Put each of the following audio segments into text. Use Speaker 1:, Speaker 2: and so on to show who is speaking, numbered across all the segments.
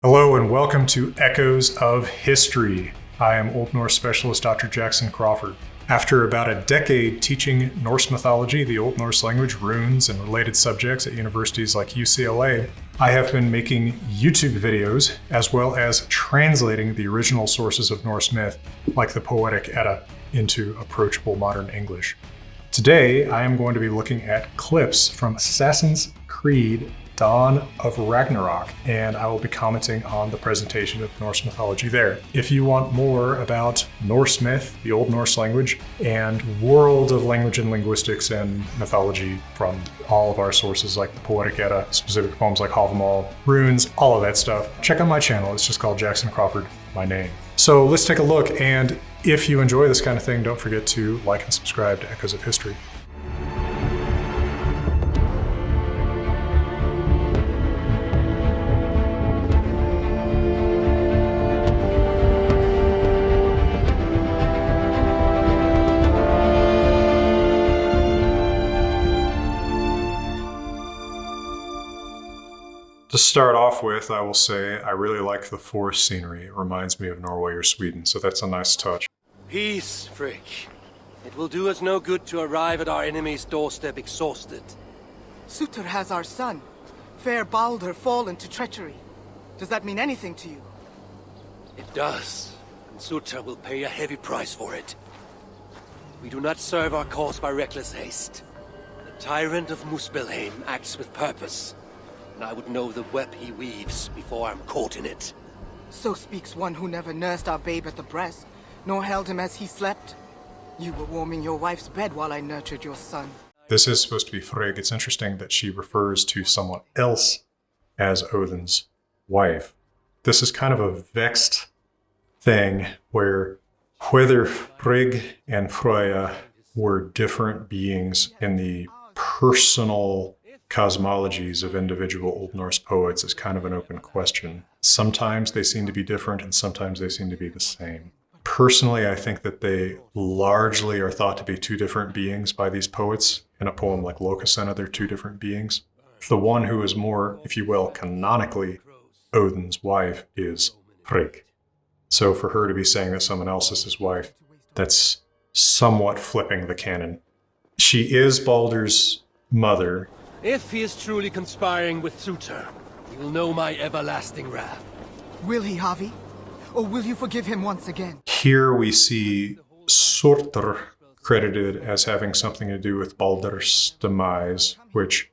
Speaker 1: Hello and welcome to Echoes of History. I am Old Norse specialist Dr. Jackson Crawford. After about a decade teaching Norse mythology, the Old Norse language, runes, and related subjects at universities like UCLA, I have been making YouTube videos as well as translating the original sources of Norse myth, like the Poetic Edda, into approachable modern English. Today, I am going to be looking at clips from Assassin's Creed Dawn of Ragnarok, and I will be commenting on the presentation of Norse mythology there. If you want more about Norse myth, the Old Norse language, and world of language and linguistics and mythology from all of our sources like the Poetic Edda, specific poems like Havi, runes, all of that stuff, check out my channel. It's just called Jackson Crawford, my name. So let's take a look, and if you enjoy this kind of thing, don't forget to like and subscribe to Echoes of History. To start off with, I will say I really like the forest scenery. It reminds me of Norway or Sweden, so that's a nice touch.
Speaker 2: Peace, Frigg. It will do us no good to arrive at our enemy's doorstep exhausted.
Speaker 3: Surtr has our son, fair Baldur, fallen to treachery. Does that mean anything to you?
Speaker 2: It does, and Surtr will pay a heavy price for it. We do not serve our cause by reckless haste. The tyrant of Muspelheim acts with purpose. I would know the web he weaves before I'm caught in it.
Speaker 3: So speaks one who never nursed our babe at the breast, nor held him as he slept. You were warming your wife's bed while I nurtured your son.
Speaker 1: This is supposed to be Frigg. It's interesting that she refers to someone else as Odin's wife. This is kind of a vexed thing where whether Frigg and Freya were different beings in the personal cosmologies of individual Old Norse poets is kind of an open question. Sometimes they seem to be different and sometimes they seem to be the same. Personally, I think that they largely are thought to be two different beings by these poets. In a poem like Lokasenna, they're two different beings. The one who is more, if you will, canonically Odin's wife is Frigg. So for her to be saying that someone else is his wife, that's somewhat flipping the canon. She is Baldur's mother.
Speaker 2: If he is truly conspiring with Surtr, he will know my everlasting wrath.
Speaker 3: Will he, Havi? Or will you forgive him once again?
Speaker 1: Here we see Surtr credited as having something to do with Baldur's demise, which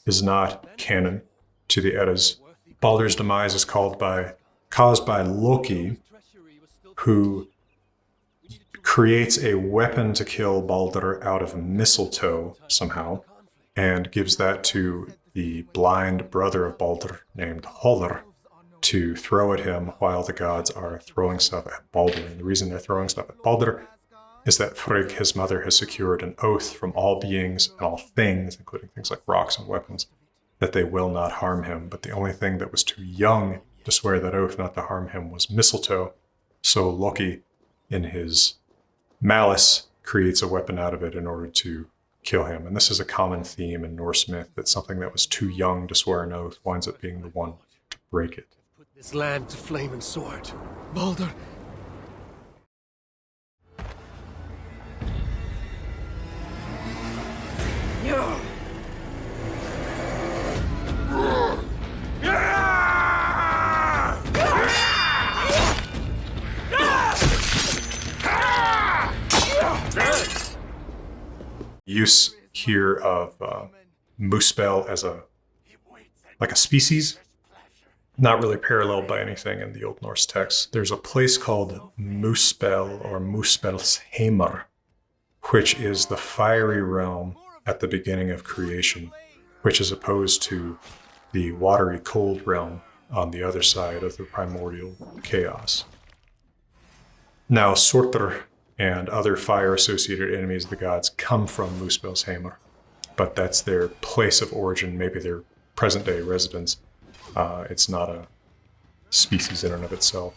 Speaker 1: is not canon to the Eddas. Baldur's demise is caused by Loki, who creates a weapon to kill Baldur out of mistletoe somehow, and gives that to the blind brother of Baldur named Hother to throw at him while the gods are throwing stuff at Baldur. And the reason they're throwing stuff at Baldur is that Frigg, his mother, has secured an oath from all beings and all things, including things like rocks and weapons, that they will not harm him. But the only thing that was too young to swear that oath not to harm him was mistletoe. So Loki, in his malice, creates a weapon out of it in order to kill him. And this is a common theme in Norse myth, that something that was too young to swear an oath winds up being the one to break it.
Speaker 2: Put this land to flame and sword.
Speaker 3: Baldur!
Speaker 1: Use here of Muspel as a species, not really paralleled by anything in the Old Norse text. There's a place called Muspel or Muspelheim, which is the fiery realm at the beginning of creation, which is opposed to the watery cold realm on the other side of the primordial chaos. Now Surtr and other fire-associated enemies of the gods come from Muspelheim, but that's their place of origin, maybe their present-day residence. It's not a species in and of itself.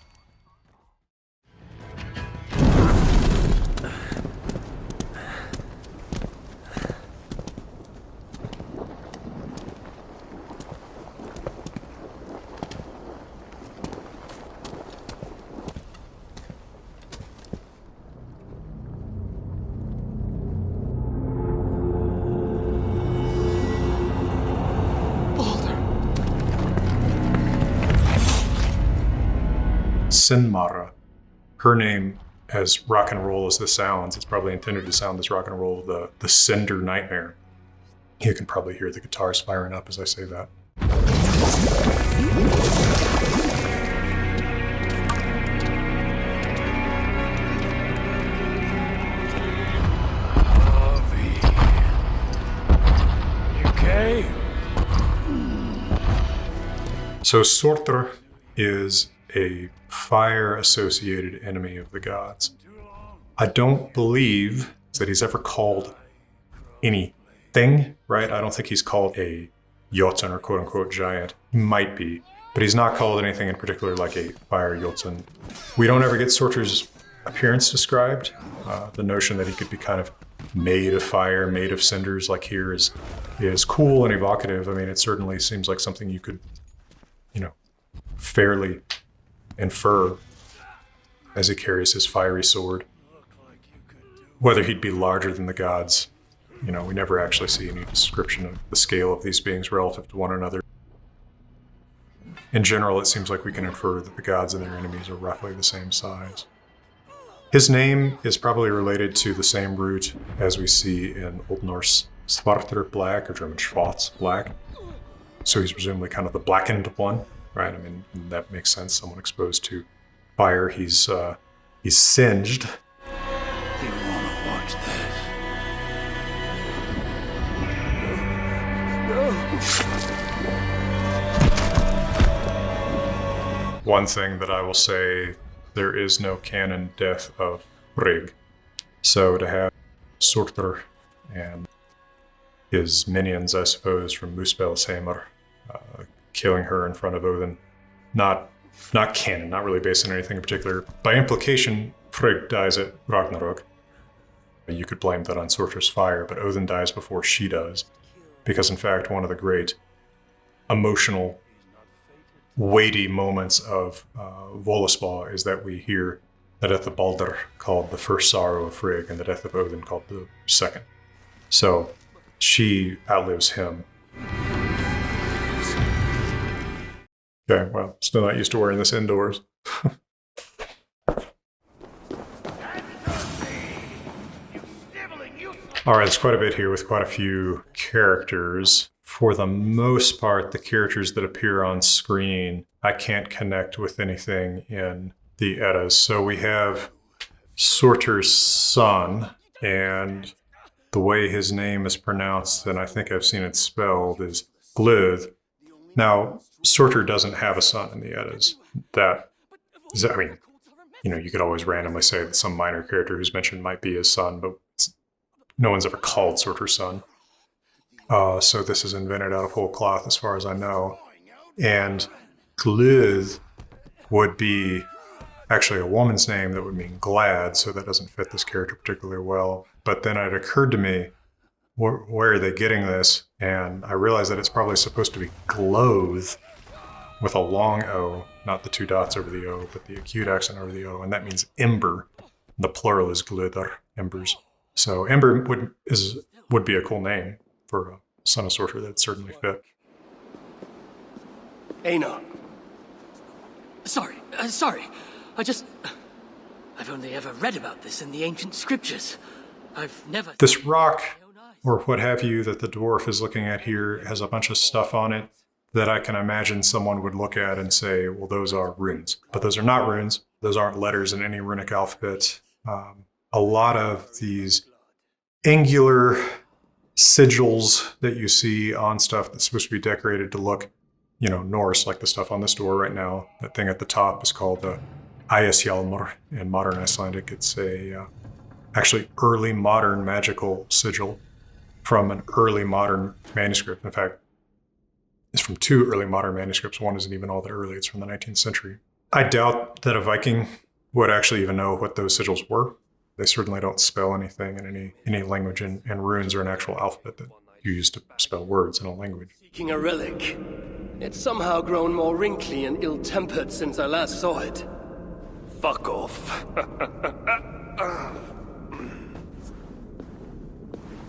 Speaker 1: Sinmara. Her name, as rock and roll as this sounds, it's probably intended to sound as rock and roll, the Cinder Nightmare. You can probably hear the guitars firing up as I say that. So Surtr is a fire-associated enemy of the gods. I don't believe that he's ever called anything, right? I don't think he's called a Jotun or quote-unquote giant. He might be, but he's not called anything in particular like a fire Jotun. We don't ever get Surtr's appearance described. The notion that he could be kind of made of fire, made of cinders like here is cool and evocative. I mean, it certainly seems like something you could, fairly infer as he carries his fiery sword. Whether he'd be larger than the gods, we never actually see any description of the scale of these beings relative to one another. In general, it seems like we can infer that the gods and their enemies are roughly the same size. His name is probably related to the same root as we see in Old Norse Surtr, black, or German Schwarz, black. So he's presumably kind of the blackened one, right? I mean, that makes sense. Someone exposed to fire, he's singed.
Speaker 2: You wanna watch this?
Speaker 1: One thing that I will say, there is no canon death of Frigg. So to have Surtr and his minions, I suppose, from Muspelheim, killing her in front of Odin, not canon, not really based on anything in particular. By implication, Frigg dies at Ragnarok. You could blame that on Surtr's fire, but Odin dies before she does. Because in fact, one of the great emotional, weighty moments of Völuspá is that we hear the death of Baldur called the first sorrow of Frigg and the death of Odin called the second. So she outlives him. Okay, well, still not used to wearing this indoors. All right, there's quite a bit here with quite a few characters. For the most part, the characters that appear on screen, I can't connect with anything in the Eddas. So we have Surtr's son, and the way his name is pronounced, and I think I've seen it spelled, is Glod. Now, Surtr doesn't have a son in the Eddas. That is, I mean, you could always randomly say that some minor character who's mentioned might be his son, but no one's ever called Surtr's son. So this is invented out of whole cloth as far as I know. And Glod would be actually a woman's name that would mean glad, so that doesn't fit this character particularly well. But then it occurred to me, where are they getting this? And I realized that it's probably supposed to be Gloth with a long O, not the two dots over the O, but the acute accent over the O, and that means ember. The plural is glöðr, embers. So ember would be a cool name for a son of Surtr. That'd certainly fit.
Speaker 2: Einar. Sorry. I've only ever read about this in the ancient scriptures. I've never...
Speaker 1: This rock, or what have you, that the dwarf is looking at here has a bunch of stuff on it that I can imagine someone would look at and say, well, those are runes. But those are not runes. Those aren't letters in any runic alphabet. A lot of these angular sigils that you see on stuff that's supposed to be decorated to look, Norse, like the stuff on this door right now. That thing at the top is called the Eysa in modern Icelandic. It's actually early modern magical sigil from an early modern manuscript. In fact, it's from two early modern manuscripts. One isn't even all that early. It's from the 19th century. I doubt that a Viking would actually even know what those sigils were. They certainly don't spell anything in any language, and runes are an actual alphabet that you use to spell words in a language.
Speaker 2: Seeking a relic. It's somehow grown more wrinkly and ill-tempered since I last saw it. Fuck off.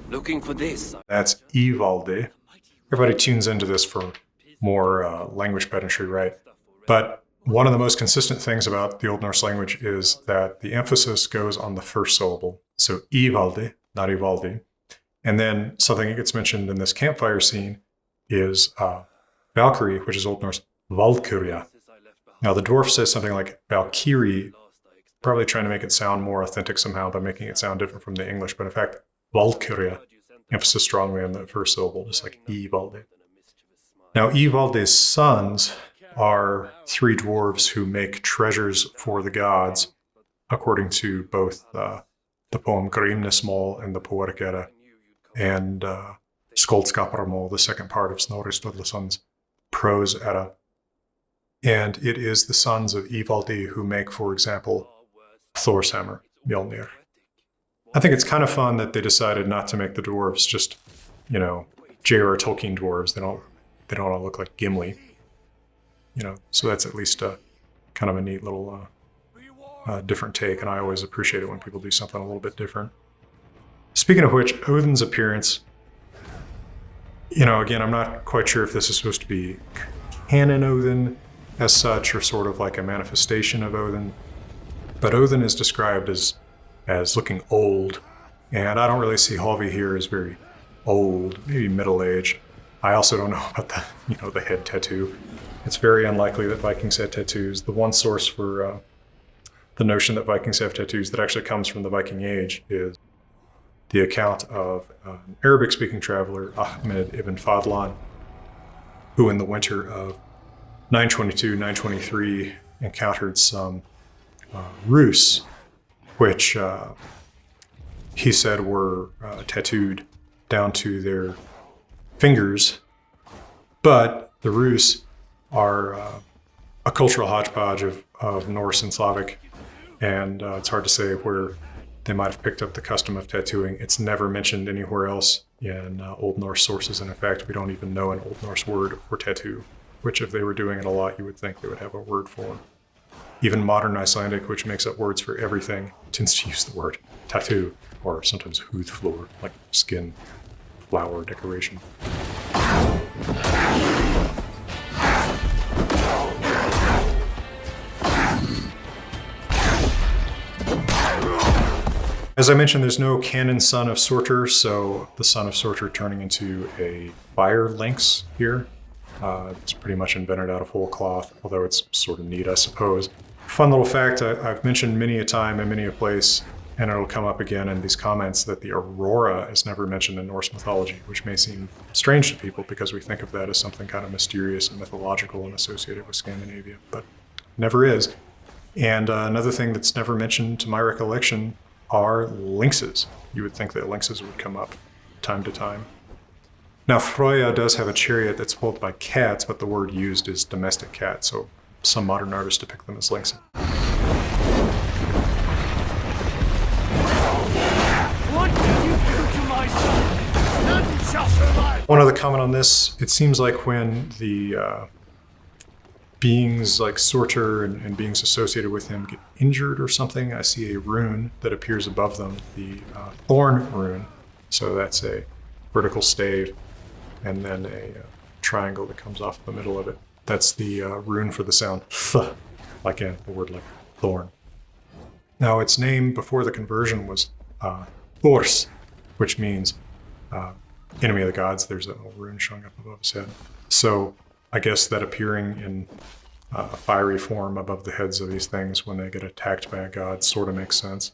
Speaker 2: Looking for this.
Speaker 1: That's Ivaldi. Everybody tunes into this for more language pedantry, right? But One of the most consistent things about the Old Norse language is that the emphasis goes on the first syllable. So Ivaldi, not Ivaldi. And then something that gets mentioned in this campfire scene is Valkyrie, which is Old Norse Valkyria. Now the dwarf says something like Valkyrie, probably trying to make it sound more authentic somehow by making it sound different from the English. But in fact, Valkyria, emphasis strongly on the first syllable, just like Ivaldi. Now Ivaldi's sons are three dwarves who make treasures for the gods, according to both the poem Grimnismal and the Poetic Edda, and Skaldskaparmal, the second part of Snorri Sturluson's prose Edda. And it is the sons of Ivaldi who make, for example, Thor's hammer, Mjolnir. I think it's kind of fun that they decided not to make the dwarves just, J.R.R. Tolkien dwarves. They don't all look like Gimli. So that's at least a kind of a neat little different take, and I always appreciate it when people do something a little bit different. Speaking of which, Odin's appearance, again, I'm not quite sure if this is supposed to be canon Odin as such, or sort of like a manifestation of Odin, but Odin is described as looking old, and I don't really see Havi here as very old, maybe middle-aged. I also don't know about the head tattoo. It's very unlikely that Vikings had tattoos. The one source for the notion that Vikings have tattoos that actually comes from the Viking Age is the account of an Arabic-speaking traveler, Ahmed ibn Fadlan, who in the winter of 922, 923 encountered some Rus, which he said were tattooed down to their fingers, but the Rus are a cultural hodgepodge of Norse and Slavic, and it's hard to say where they might have picked up the custom of tattooing. It's never mentioned anywhere else in Old Norse sources, and in fact, we don't even know an Old Norse word for tattoo, which if they were doing it a lot, you would think they would have a word for. Even modern Icelandic, which makes up words for everything, tends to use the word tattoo, or sometimes hudflor, like skin, flower decoration. As I mentioned, there's no canon son of Surtr, so the son of Surtr turning into a fire lynx here. It's pretty much invented out of whole cloth, although it's sort of neat, I suppose. Fun little fact, I've mentioned many a time and many a place, and it'll come up again in these comments, that the aurora is never mentioned in Norse mythology, which may seem strange to people because we think of that as something kind of mysterious and mythological and associated with Scandinavia, but never is. And another thing that's never mentioned to my recollection are lynxes. You would think that lynxes would come up time to time. Now, Freya does have a chariot that's pulled by cats, but the word used is domestic cat, so some modern artists depict them as lynxes.
Speaker 2: What did you do to my son? None shall survive.
Speaker 1: One other comment on this, it seems like when the beings like Surtr and beings associated with him get injured or something, I see a rune that appears above them, the thorn rune. So that's a vertical stave and then a triangle that comes off the middle of it. That's the rune for the sound th, like in the word like thorn. Now its name before the conversion was Thors, which means enemy of the gods. There's a little rune showing up above his head. So I guess that appearing in fiery form above the heads of these things when they get attacked by a god sort of makes sense.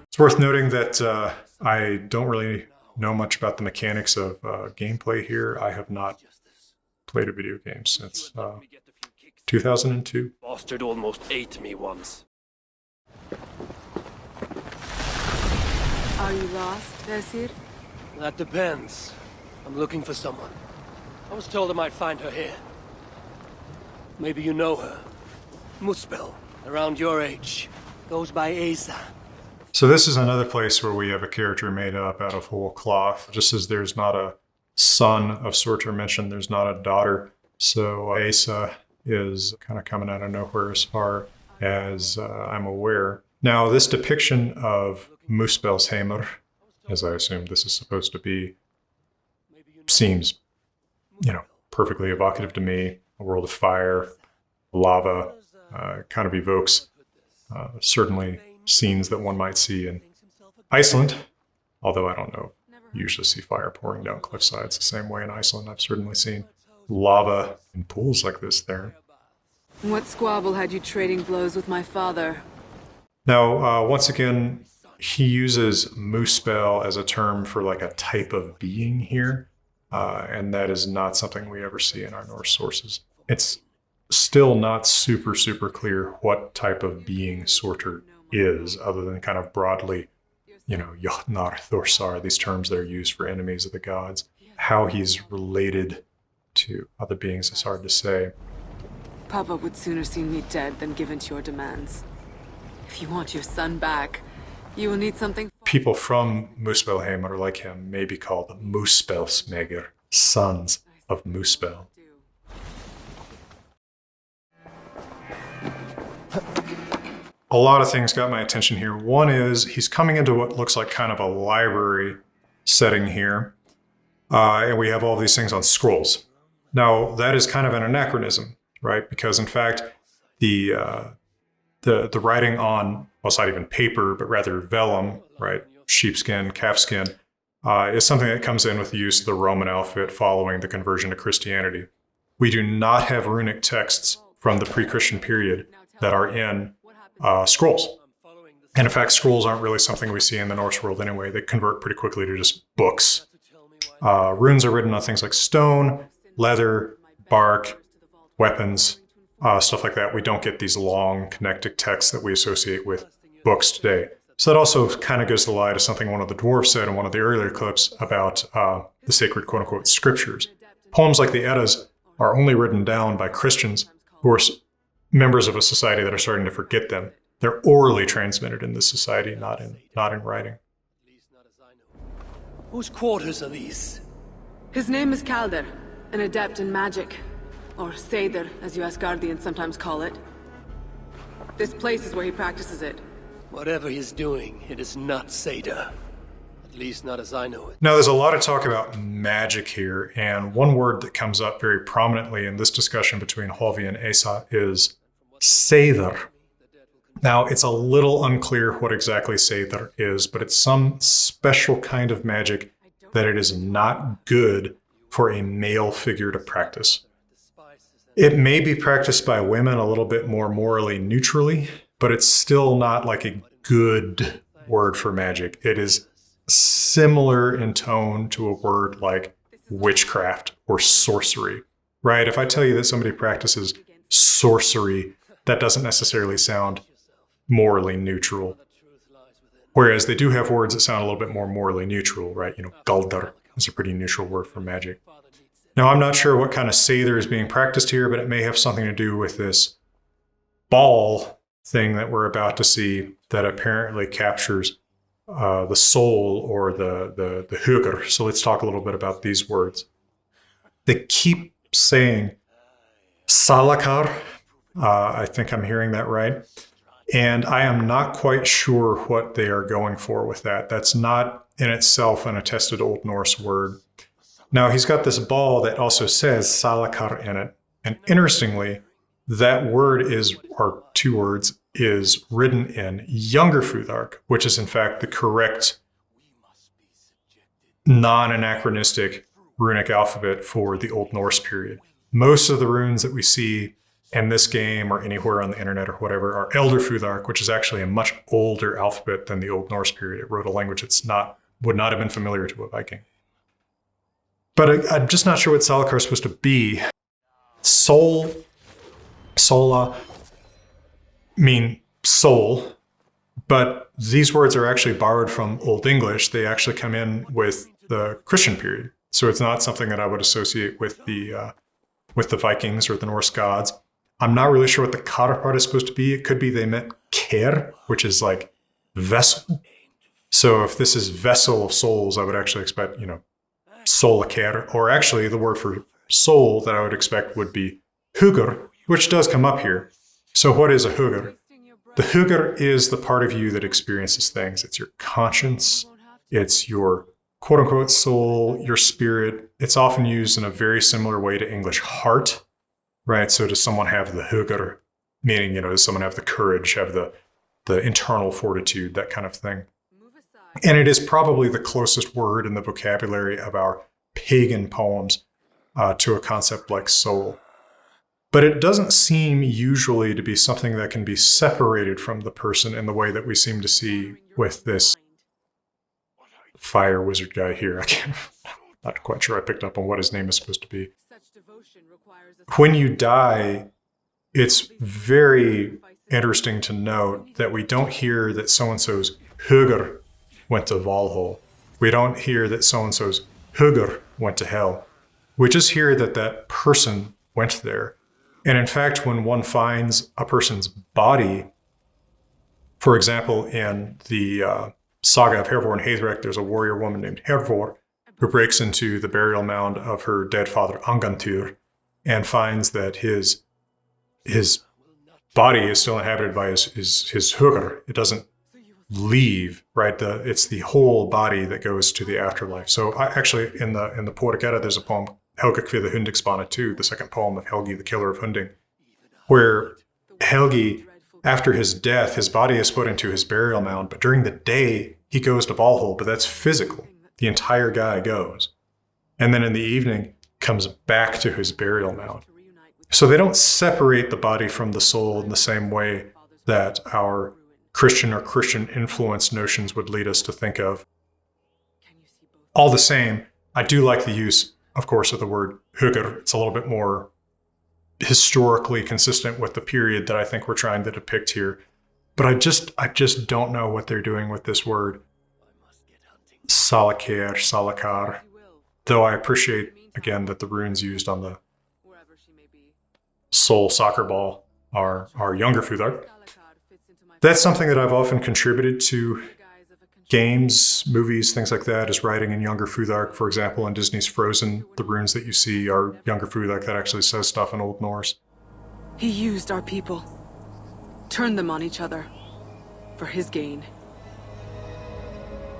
Speaker 1: It's worth noting that I don't really know much about the mechanics of gameplay here. I have not played a video game since 2002.
Speaker 2: Bastard almost ate me once.
Speaker 3: Are you lost, Vesir?
Speaker 2: That depends. I'm looking for someone. I was told I might find her here. Maybe you know her. Muspel, around your age. Goes by Eysa.
Speaker 1: So this is another place where we have a character made up out of whole cloth. Just as there's not a son of Surtr mentioned, there's not a daughter. So Eysa is kind of coming out of nowhere as far as I'm aware. Now, this depiction of Muspelheim, as I assume this is supposed to be, seems, perfectly evocative to me. A world of fire, lava, kind of evokes certainly scenes that one might see in Iceland, although I don't know. You usually see fire pouring down cliff sides the same way in Iceland. I've certainly seen lava in pools like this there.
Speaker 4: What squabble had you trading blows with my father?
Speaker 1: Now, once again, he uses Muspel as a term for like a type of being here, and that is not something we ever see in our Norse sources. It's still not super clear what type of being Surtr is, other than kind of broadly, Jotnar, Thorsar, these terms that are used for enemies of the gods. How he's related to other beings is hard to say.
Speaker 4: Papa would sooner see me dead than give in to your demands. If you want your son back, you will need something.
Speaker 1: People from Muspelheim are like him, may be called Muspelsmeger, sons of Muspel. A lot of things got my attention here. One is he's coming into what looks like kind of a library setting here, and we have all these things on scrolls. Now, that is kind of an anachronism, right? Because in fact, the writing on, well, it's not even paper, but rather vellum, right? Sheepskin, calfskin, is something that comes in with the use of the Roman alphabet following the conversion to Christianity. We do not have runic texts from the pre-Christian period that are in scrolls. And in fact, scrolls aren't really something we see in the Norse world anyway. They convert pretty quickly to just books. Runes are written on things like stone, leather, bark, weapons, stuff like that. We don't get these long connected texts that we associate with books today. So that also kind of gives the lie to something one of the dwarves said in one of the earlier clips about the sacred quote-unquote scriptures. Poems like the Eddas are only written down by Christians who are members of a society that are starting to forget them. They're orally transmitted in this society, not in writing.
Speaker 2: Whose quarters are these?
Speaker 4: His name is Kalder, an adept in magic. Or Seidr, as you Asgardians sometimes call it. This place is where he practices it.
Speaker 2: Whatever he's doing, it is not Seidr. At least not as I know it.
Speaker 1: Now, there's a lot of talk about magic here, and one word that comes up very prominently in this discussion between Havi and Eysa is Seidr. Now, it's a little unclear what exactly Seidr is, but it's some special kind of magic that it is not good for a male figure to practice. It may be practiced by women a little bit more morally neutrally, but it's still not like a good word for magic. It is similar in tone to a word like witchcraft or sorcery, right? If I tell you that somebody practices sorcery, that doesn't necessarily sound morally neutral. Whereas they do have words that sound a little bit more morally neutral, right? Baldur is a pretty neutral word for magic. Now, I'm not sure what kind of Seidr is being practiced here, but it may have something to do with this ball thing that we're about to see that apparently captures the soul or the hugr. So let's talk a little bit about these words. They keep saying salakar. I think I'm hearing that right. And I am not quite sure what they are going for with that. That's not in itself an attested Old Norse word. Now, he's got this ball that also says salakar in it. And interestingly, that word or two words, is written in Younger Futhark, which is in fact the correct non-anachronistic runic alphabet for the Old Norse period. Most of the runes that we see in this game or anywhere on the internet or whatever are Elder Futhark, which is actually a much older alphabet than the Old Norse period. It wrote a language that's would not have been familiar to a Viking. But I'm just not sure what Salakar is supposed to be. Sola mean soul, but these words are actually borrowed from Old English. They actually come in with the Christian period. So it's not something that I would associate with the Vikings or the Norse gods. I'm not really sure what the kar part is supposed to be. It could be they meant ker, which is like vessel. So if this is vessel of souls, I would actually expect, solakar, or actually the word for soul that I would expect would be hugr, which does come up here. So what is a hugr? The hugr is the part of you that experiences things. It's your conscience. It's your quote-unquote soul, your spirit. It's often used in a very similar way to English heart, right? So does someone have the hugr, meaning, does someone have the courage, have the internal fortitude, that kind of thing. And it is probably the closest word in the vocabulary of our pagan poems to a concept like soul. But it doesn't seem usually to be something that can be separated from the person in the way that we seem to see with this fire wizard guy here. I'm not quite sure I picked up on what his name is supposed to be. When you die, it's very interesting to note that we don't hear that so-and-so's hugr went to Valhalla. We don't hear that so-and-so's hugr went to hell. We just hear that that person went there. And in fact, when one finds a person's body, for example, in the saga of Hervor and Haethreck, there's a warrior woman named Hervor who breaks into the burial mound of her dead father Angantyr and finds that his body is still inhabited by his hugr. It doesn't leave, right? It's the whole body that goes to the afterlife. So actually, in the Poetic Edda, there's a poem, Helgi Kvi the Hundingspana 2, the second poem of Helgi, the killer of Hunding, where Helgi, after his death, his body is put into his burial mound, but during the day, he goes to Valhalla, but that's physical. The entire guy goes. And then in the evening, comes back to his burial mound. So they don't separate the body from the soul in the same way that our Christian or Christian influence notions would lead us to think of. All the same, I do like the use, of course, of the word hugr. It's a little bit more historically consistent with the period that I think we're trying to depict here. But I just don't know what they're doing with this word. Salakar. Though I appreciate, again, that the runes used on the soul soccer ball are younger Futhark. That's something that I've often contributed to games, movies, things like that, is writing in younger Futhark. For example, in Disney's Frozen, the runes that you see are younger Futhark that actually says stuff in Old Norse.
Speaker 4: He used our people, turned them on each other, for his gain.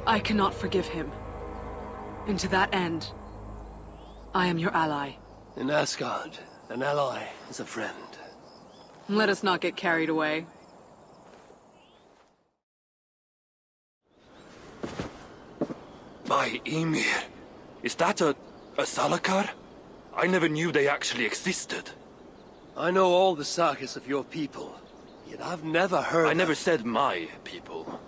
Speaker 4: I cannot forgive him. And to that end, I am your ally.
Speaker 2: In Asgard, an ally is a friend.
Speaker 4: Let us not get carried away.
Speaker 5: By Ymir, is that a Salakar? I never knew they actually existed.
Speaker 2: I know all the sagas of your people, yet I've never heard
Speaker 5: I never said my people.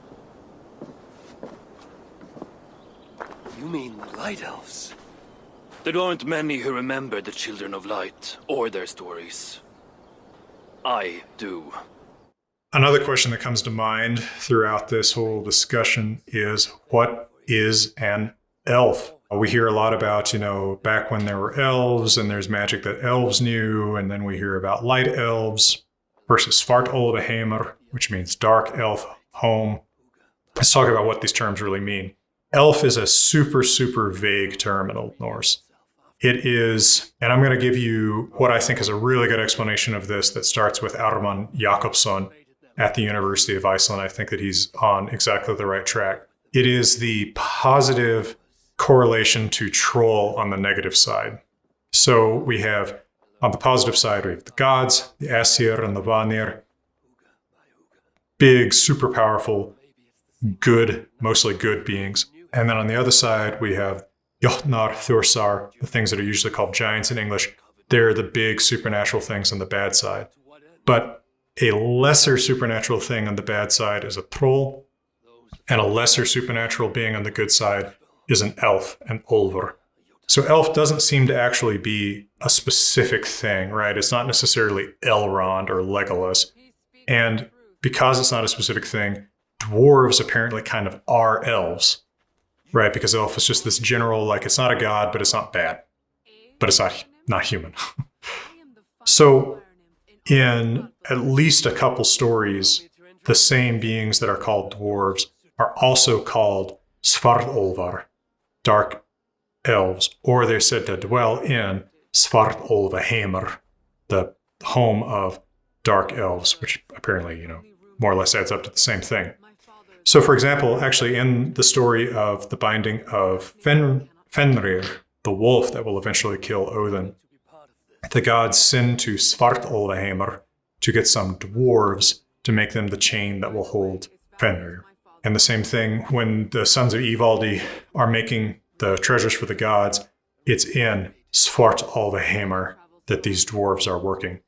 Speaker 2: You mean the Light Elves?
Speaker 5: There aren't many who remember the Children of Light, or their stories. I do.
Speaker 1: Another question that comes to mind throughout this whole discussion is, what is an elf? We hear a lot about, back when there were elves and there's magic that elves knew, and then we hear about light elves versus Svartolveheimr, which means dark elf home. Let's talk about what these terms really mean. Elf is a super, super vague term in Old Norse. It is, and I'm going to give you what I think is a really good explanation of this that starts with Ármann Jakobsson at the University of Iceland. I think that he's on exactly the right track. It is the positive correlation to troll on the negative side. So we have, on the positive side, we have the gods, the Aesir and the Vanir. Big, super powerful, good, mostly good beings. And then on the other side, we have Jotnar, Thursar, the things that are usually called giants in English. They're the big supernatural things on the bad side. But a lesser supernatural thing on the bad side is a troll, and a lesser supernatural being on the good side is an elf, an Olver. So elf doesn't seem to actually be a specific thing, right? It's not necessarily Elrond or Legolas. And because it's not a specific thing, dwarves apparently kind of are elves, right? Because elf is just this general, it's not a god, but it's not bad. But it's not human. So in at least a couple stories, the same beings that are called dwarves are also called Svartolvar, dark elves, or they're said to dwell in Svartolveheimr, the home of dark elves, which apparently, more or less adds up to the same thing. So, for example, actually in the story of the binding of Fenrir, the wolf that will eventually kill Odin, the gods send to Svartalfaheimr to get some dwarves to make them the chain that will hold Fenrir. And the same thing when the sons of Ivaldi are making the treasures for the gods, it's in Svartalfaheimr that these dwarves are working.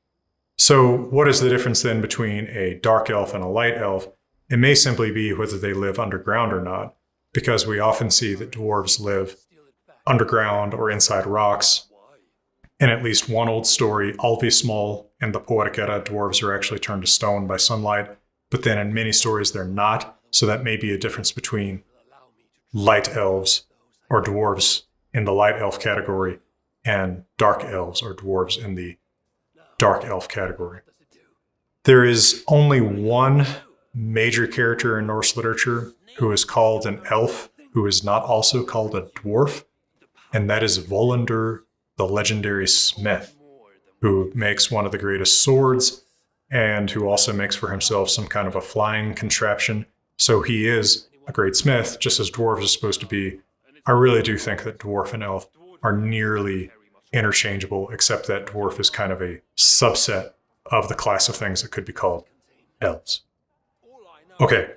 Speaker 1: So what is the difference then between a dark elf and a light elf? It may simply be whether they live underground or not, because we often see that dwarves live underground or inside rocks. In at least one old story, Alvismall and the Poetic Edda, dwarves are actually turned to stone by sunlight, but then in many stories they're not, so that may be a difference between light elves or dwarves in the light elf category and dark elves or dwarves in the dark elf category. There is only one major character in Norse literature who is called an elf, who is not also called a dwarf, and that is Volundur, the legendary smith, who makes one of the greatest swords and who also makes for himself some kind of a flying contraption. So he is a great smith, just as dwarves are supposed to be. I really do think that dwarf and elf are nearly interchangeable, except that dwarf is kind of a subset of the class of things that could be called elves. Okay,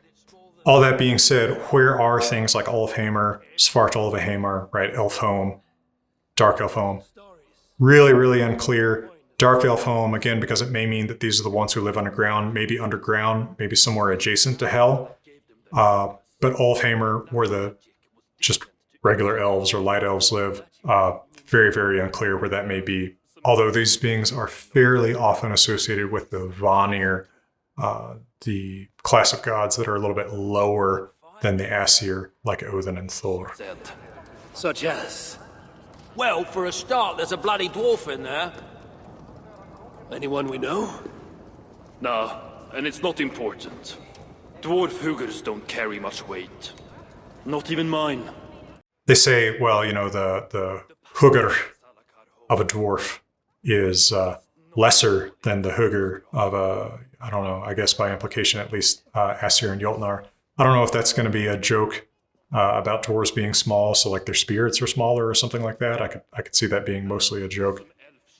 Speaker 1: all that being said, where are things like Alfheimr, Svartalfaheimr, right, elf home, dark elf home? Really, really unclear. Dark elf home, again, because it may mean that these are the ones who live underground, maybe somewhere adjacent to hell. But Alfheimr, where the just regular elves or light elves live, very, very unclear where that may be. Although these beings are fairly often associated with the Vanir, the class of gods that are a little bit lower than the Aesir, like Odin and Thor.
Speaker 2: Such as? Well, for a start, there's a bloody dwarf in there. Anyone we know?
Speaker 5: Nah, and it's not important. Dwarf hugers don't carry much weight. Not even mine.
Speaker 1: They say, well, you know, the hugger of a dwarf is lesser than the hugger of a, I don't know, I guess by implication at least, Aesir and Jotnar. I don't know if that's going to be a joke about dwarves being small, so like their spirits are smaller or something like that. I could see that being mostly a joke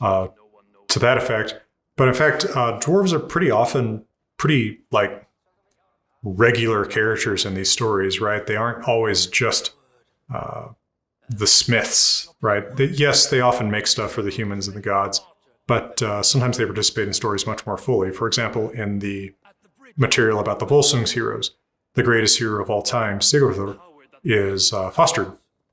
Speaker 1: to that effect. But in fact, dwarves are pretty often pretty like regular characters in these stories, right? They aren't always just the smiths, right? Yes, they often make stuff for the humans and the gods, but sometimes they participate in stories much more fully. For example, in the material about the Volsungs heroes, the greatest hero of all time, Sigurður, is fostered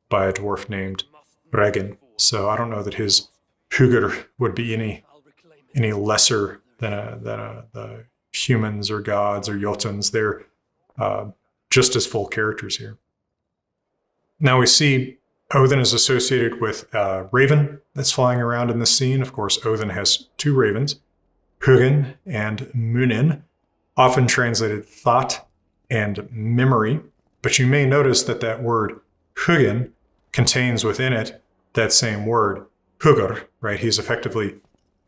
Speaker 1: by a dwarf named Regin. So I don't know that his hugger would be any lesser than the humans or gods or Jotuns. They're just as full characters here. Now we see Odin is associated with a raven that's flying around in this scene. Of course, Odin has two ravens, Hugin and Munin, often translated thought and memory. But you may notice that that word Hugin contains within it that same word, Hugr, right? He's effectively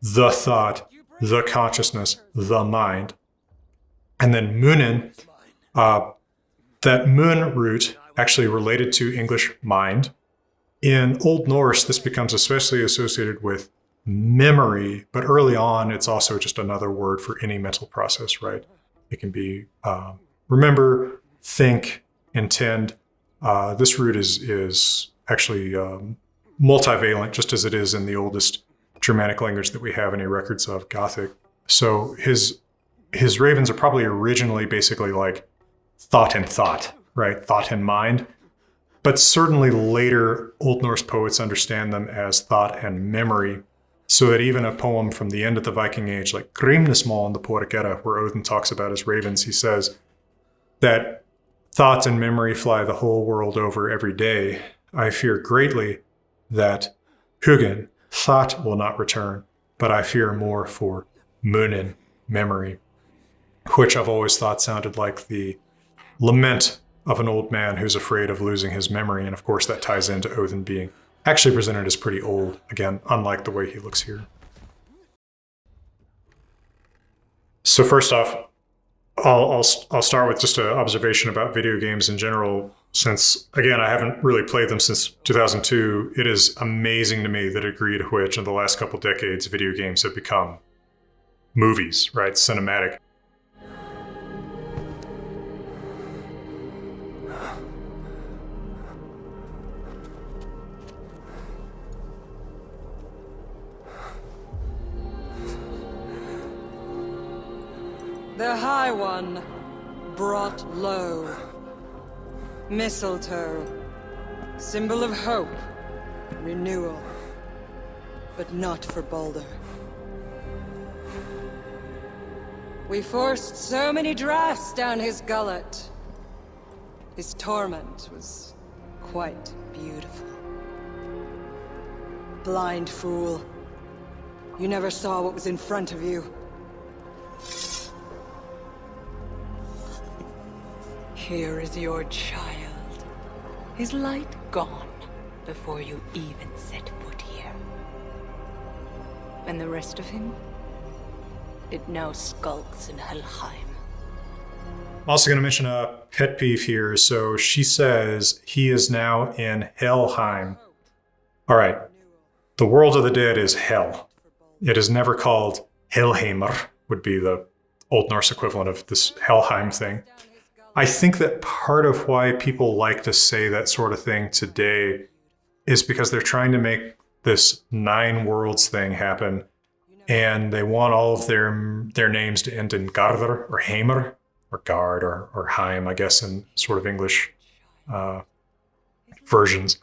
Speaker 1: the thought, the consciousness, the mind. And then Munin, that mun root actually related to English mind. In Old Norse, this becomes especially associated with memory, but early on, it's also just another word for any mental process, right? It can be remember, think, intend. This root is actually multivalent, just as it is in the oldest Germanic language that we have any records of, Gothic. So his ravens are probably originally basically like thought and thought, right? Thought and mind. But certainly later Old Norse poets understand them as thought and memory, so that even a poem from the end of the Viking Age, like Grimnismal in the Poetic Edda, where Odin talks about his ravens, he says that thought and memory fly the whole world over every day. I fear greatly that Hugin, thought, will not return, but I fear more for Munin, memory, which I've always thought sounded like the lament of an old man who's afraid of losing his memory. And of course that ties into Odin being actually presented as pretty old, again, unlike the way he looks here. So first off, I'll start with just an observation about video games in general. Since, again, I haven't really played them since 2002, it is amazing to me the degree to which in the last couple decades video games have become movies, right? Cinematic.
Speaker 6: The High One brought low. Mistletoe, symbol of hope, renewal, but not for Baldur. We forced so many drafts down his gullet. His torment was quite beautiful. Blind fool. You never saw what was in front of you.
Speaker 7: Here is your child. His light gone before you even set foot here. And the rest of him? It now skulks in Helheim.
Speaker 1: I'm also going to mention a pet peeve here. So she says he is now in Helheim. All right. The world of the dead is hell. It is never called Helheimr, would be the Old Norse equivalent of this Helheim thing. I think that part of why people like to say that sort of thing today is because they're trying to make this 9 worlds thing happen, and they want all of their names to end in Gardr or Heimer or Gard or Heim, I guess, in sort of English versions.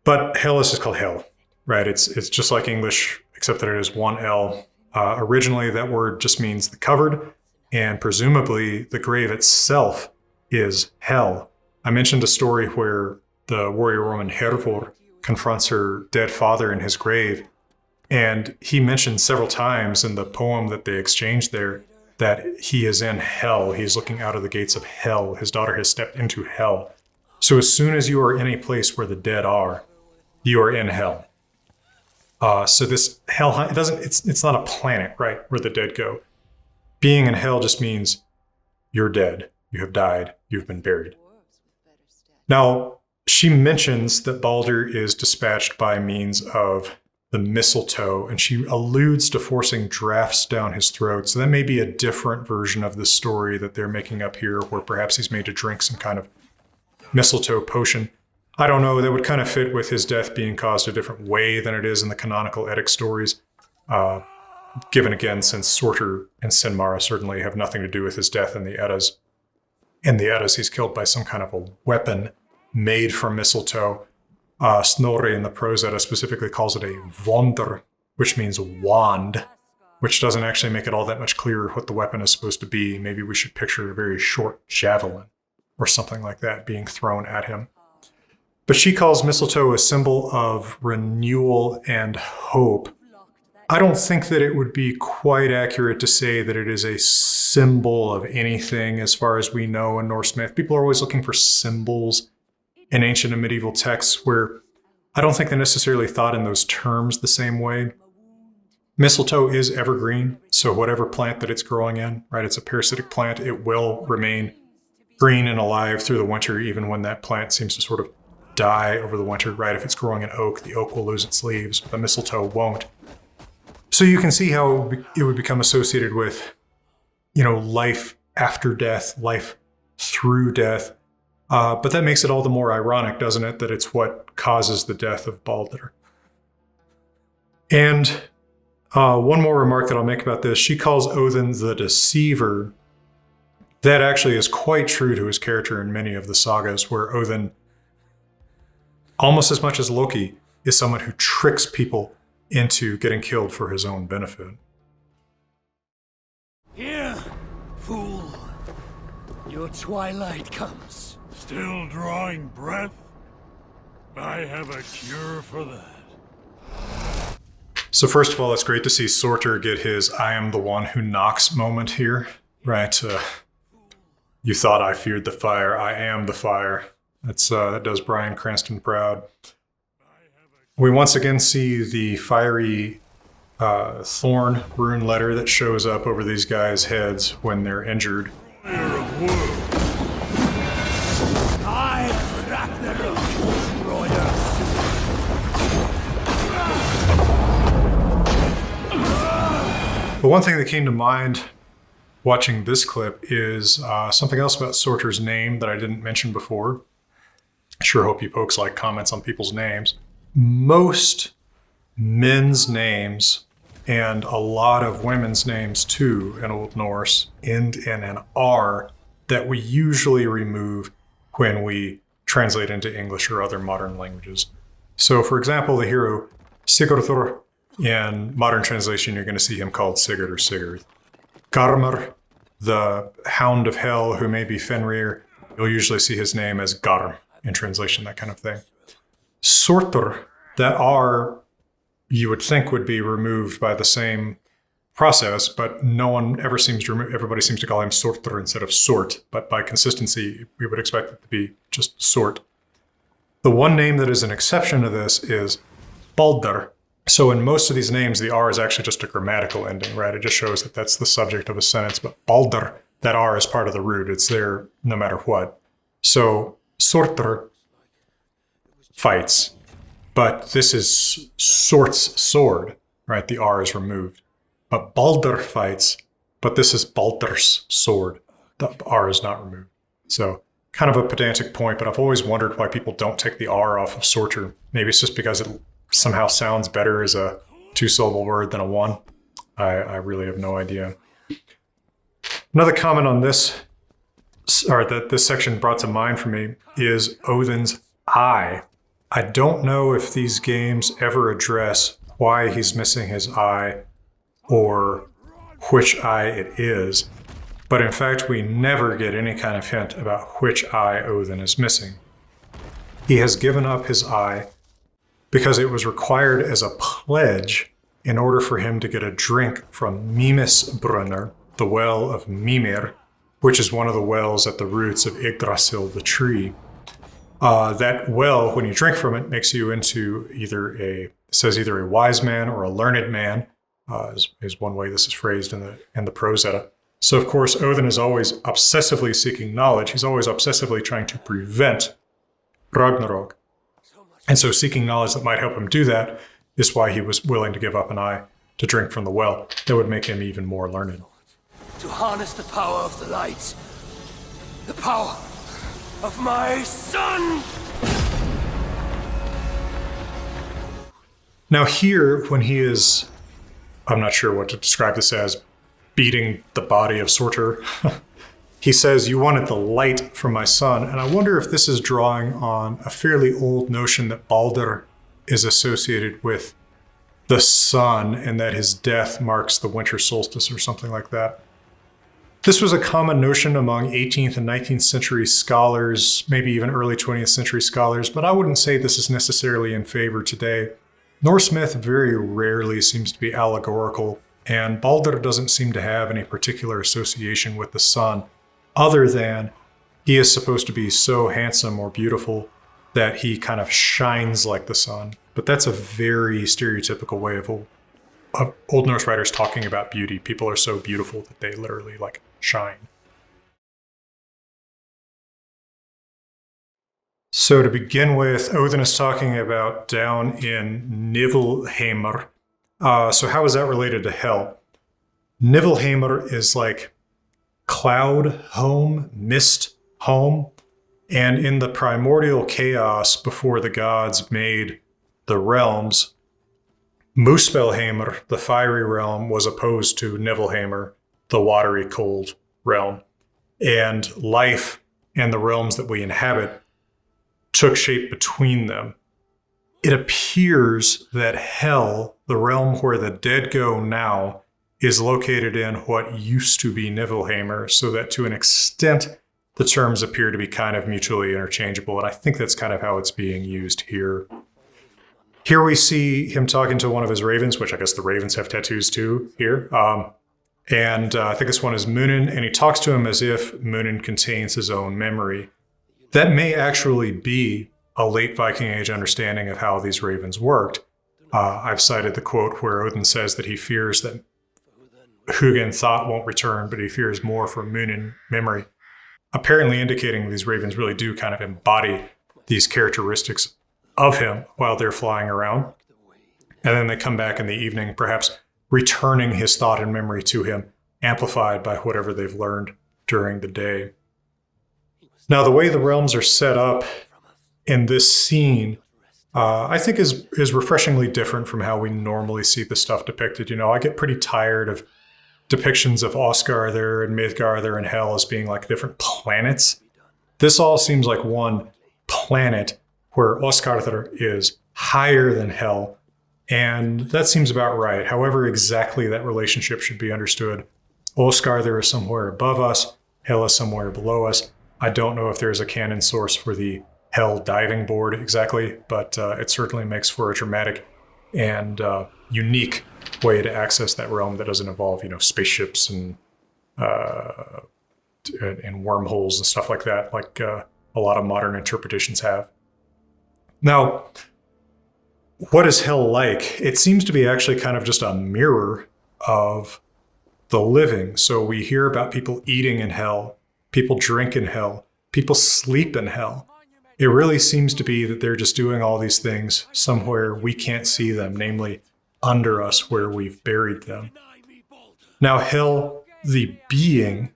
Speaker 1: But hell is just called hell, right? It's just like English, except that it is one L. Originally, that word just means the covered, and presumably the grave itself is hell. I mentioned a story where the warrior woman Hervor confronts her dead father in his grave, and he mentioned several times in the poem that they exchanged there that he is in hell. He's looking out of the gates of hell. His daughter has stepped into hell. So as soon as you are in a place where the dead are, you are in hell. So this hell, it's not a planet, right, where the dead go. Being in hell just means you're dead. You have died. You've been buried. Now, she mentions that Baldur is dispatched by means of the mistletoe, and she alludes to forcing drafts down his throat. So that may be a different version of the story that they're making up here, where perhaps he's made to drink some kind of mistletoe potion. I don't know. That would kind of fit with his death being caused a different way than it is in the canonical Eddic stories. Given again, since Surtr and Sinmara certainly have nothing to do with his death in the Eddas. In the Eddas, he's killed by some kind of a weapon made from mistletoe. Snorri in the Prose Edda specifically calls it a vondr, which means wand, which doesn't actually make it all that much clearer what the weapon is supposed to be. Maybe we should picture a very short javelin or something like that being thrown at him. But she calls mistletoe a symbol of renewal and hope. I don't think that it would be quite accurate to say that it is a symbol of anything as far as we know in Norse myth. People are always looking for symbols in ancient and medieval texts where I don't think they necessarily thought in those terms the same way. Mistletoe is evergreen, so whatever plant that it's growing in, right, it's a parasitic plant, it will remain green and alive through the winter, even when that plant seems to sort of die over the winter, right? If it's growing an oak, the oak will lose its leaves, but the mistletoe won't. So you can see how it would become associated with, life after death, life through death. But that makes it all the more ironic, doesn't it, that it's what causes the death of Baldur. And one more remark that I'll make about this. She calls Odin the Deceiver. That actually is quite true to his character in many of the sagas, where Odin, almost as much as Loki, is someone who tricks people into getting killed for his own benefit.
Speaker 2: Here, fool. Your twilight comes.
Speaker 8: Still drawing breath? I have a cure for that.
Speaker 1: So first of all, it's great to see Surtr get his I am the one who knocks moment here, right? You thought I feared the fire. I am the fire. That does Bryan Cranston proud. We once again see the fiery thorn rune letter that shows up over these guys' heads when they're injured. But one thing that came to mind watching this clip is something else about Surtr's name that I didn't mention before. I sure hope you folks like comments on people's names. Most men's names, and a lot of women's names too in Old Norse, end in an R that we usually remove when we translate into English or other modern languages. So for example, the hero Surtr, in modern translation, you're going to see him called Sigurd or Sigurd. Garmr, the Hound of Hell, who may be Fenrir, you'll usually see his name as Garm in translation, that kind of thing. Surtr, that R you would think would be removed by the same process, but no one ever seems to remove, everybody seems to call him Surtr instead of Sort, but by consistency, we would expect it to be just Sort. The one name that is an exception to this is Baldur. So in most of these names, the R is actually just a grammatical ending, right? It just shows that that's the subject of a sentence, but Baldur, that R is part of the root. It's there no matter what. So Surtr fights, but this is Sort's sword, right? The R is removed. But Baldur fights, but this is Baldur's sword. The R is not removed. So kind of a pedantic point, but I've always wondered why people don't take the R off of Surtr. Maybe it's just because it somehow sounds better as a two-syllable word than a one. I really have no idea. Another comment on this, or that this section brought to mind for me, is Odin's eye. I don't know if these games ever address why he's missing his eye or which eye it is, but in fact we never get any kind of hint about which eye Odin is missing. He has given up his eye because it was required as a pledge in order for him to get a drink from Mimisbrunner, the well of Mimir, which is one of the wells at the roots of Yggdrasil, the tree. That well, when you drink from it, makes you into either a wise man or a learned man, is one way this is phrased in the prose edda. So of course, Odin is always obsessively seeking knowledge. He's always obsessively trying to prevent Ragnarok. And so seeking knowledge that might help him do that is why he was willing to give up an eye to drink from the well. That would make him even more learned.
Speaker 2: To harness the power of the light. The power of my son!
Speaker 1: Now here, when he is, I'm not sure what to describe this as, beating the body of Surtr, he says, "You wanted the light from my son." And I wonder if this is drawing on a fairly old notion that Baldur is associated with the sun and that his death marks the winter solstice or something like that. This was a common notion among 18th and 19th century scholars, maybe even early 20th century scholars, but I wouldn't say this is necessarily in favor today. Norse myth very rarely seems to be allegorical, and Baldur doesn't seem to have any particular association with the sun, other than he is supposed to be so handsome or beautiful that he kind of shines like the sun. But that's a very stereotypical way of Old Norse writers talking about beauty. People are so beautiful that they literally like shine. So to begin with, Odin is talking about down in Niflheimr. So how is that related to hell? Niflheimr is like cloud home, mist home. And in the primordial chaos before the gods made the realms, Muspelheimr, the fiery realm, was opposed to Niflheimr, the watery cold realm. And life and the realms that we inhabit took shape between them. It appears that hell, the realm where the dead go now, is located in what used to be Niflheimr, so that to an extent, the terms appear to be kind of mutually interchangeable, and I think that's kind of how it's being used here. Here we see him talking to one of his ravens, which I guess the ravens have tattoos too here. And I think this one is Munin, and he talks to him as if Munin contains his own memory. That may actually be a late Viking Age understanding of how these ravens worked. I've cited the quote where Odin says that he fears that Hugin thought won't return, but he fears more from Munin memory, apparently indicating these ravens really do kind of embody these characteristics of him while they're flying around. And then they come back in the evening, perhaps returning his thought and memory to him, amplified by whatever they've learned during the day. Now, the way the realms are set up in this scene, I think is refreshingly different from how we normally see the stuff depicted. You know, I get pretty tired of depictions of Osgarther and Midgarther and Hell as being like different planets. This all seems like one planet where Osgarther is higher than Hell, and that seems about right. However exactly that relationship should be understood, Osgarther is somewhere above us, Hell is somewhere below us. I don't know if there's a canon source for the Hell diving board exactly, but it certainly makes for a dramatic and unique way to access that realm that doesn't involve, you know, spaceships and wormholes and stuff like that, like a lot of modern interpretations have. Now, what is Hell like? It seems to be actually kind of just a mirror of the living. So we hear about people eating in Hell, people drink in Hell, people sleep in Hell. It really seems to be that they're just doing all these things somewhere we can't see them, namely under us where we've buried them. Now Hell, the being,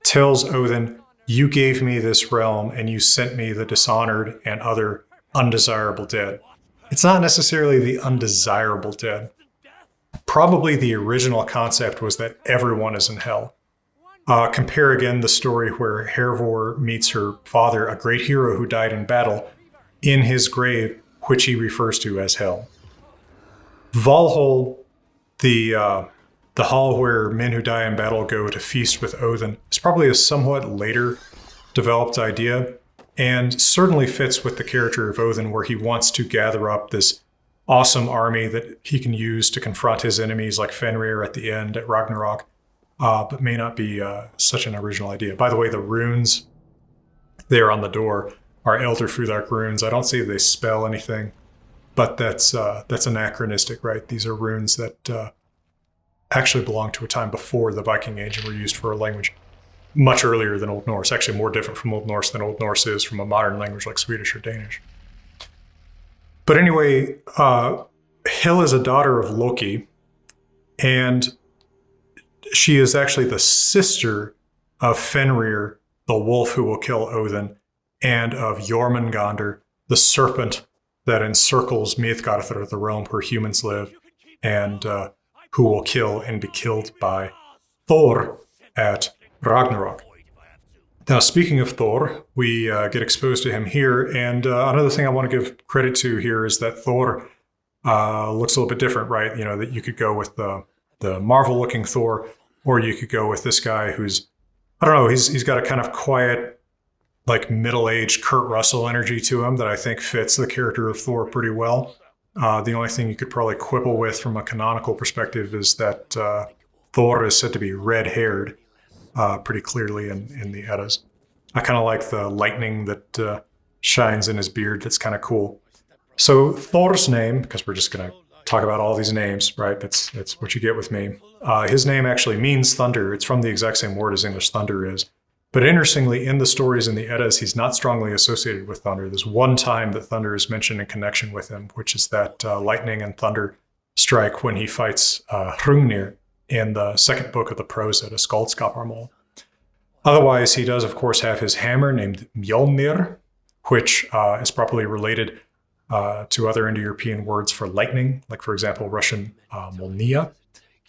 Speaker 1: tells Odin, "You gave me this realm and you sent me the dishonored and other undesirable dead." It's not necessarily the undesirable dead. Probably the original concept was that everyone is in Hell. Compare again the story where Hervor meets her father, a great hero who died in battle, in his grave, which he refers to as Hell. Valhall, the hall where men who die in battle go to feast with Odin, is probably a somewhat later developed idea, and certainly fits with the character of Odin, where he wants to gather up this awesome army that he can use to confront his enemies like Fenrir at the end at Ragnarok. But may not be such an original idea. By the way, the runes there on the door are Elder Futhark runes. I don't see they spell anything, but that's anachronistic, right? These are runes that actually belong to a time before the Viking Age and were used for a language much earlier than Old Norse, actually more different from Old Norse than Old Norse is from a modern language like Swedish or Danish. But anyway, Hel is a daughter of Loki, and she is actually the sister of Fenrir, the wolf who will kill Odin, and of Jormungandr, the serpent that encircles Midgarthr, the realm where humans live, and who will kill and be killed by Thor at Ragnarok. Now, speaking of Thor, we get exposed to him here, and another thing I want to give credit to here is that Thor looks a little bit different, right? You know, that you could go with the Marvel-looking Thor, or you could go with this guy who's, I don't know, he's got a kind of quiet, like middle-aged Kurt Russell energy to him that I think fits the character of Thor pretty well. The only thing you could probably quibble with from a canonical perspective is that Thor is said to be red-haired pretty clearly in the Eddas. I kind of like the lightning that shines in his beard. That's kind of cool. So Thor's name, because we're just going to talk about all these names, right? That's what you get with me. His name actually means thunder. It's from the exact same word as English thunder is. But interestingly, in the stories in the Eddas, he's not strongly associated with thunder. There's one time that thunder is mentioned in connection with him, which is that lightning and thunder strike when he fights Hrungnir in the second book of the prose at a Skaldskaparmál. Otherwise, he does, of course, have his hammer named Mjolnir, which is probably related to other Indo-European words for lightning, like, for example, Russian molnia.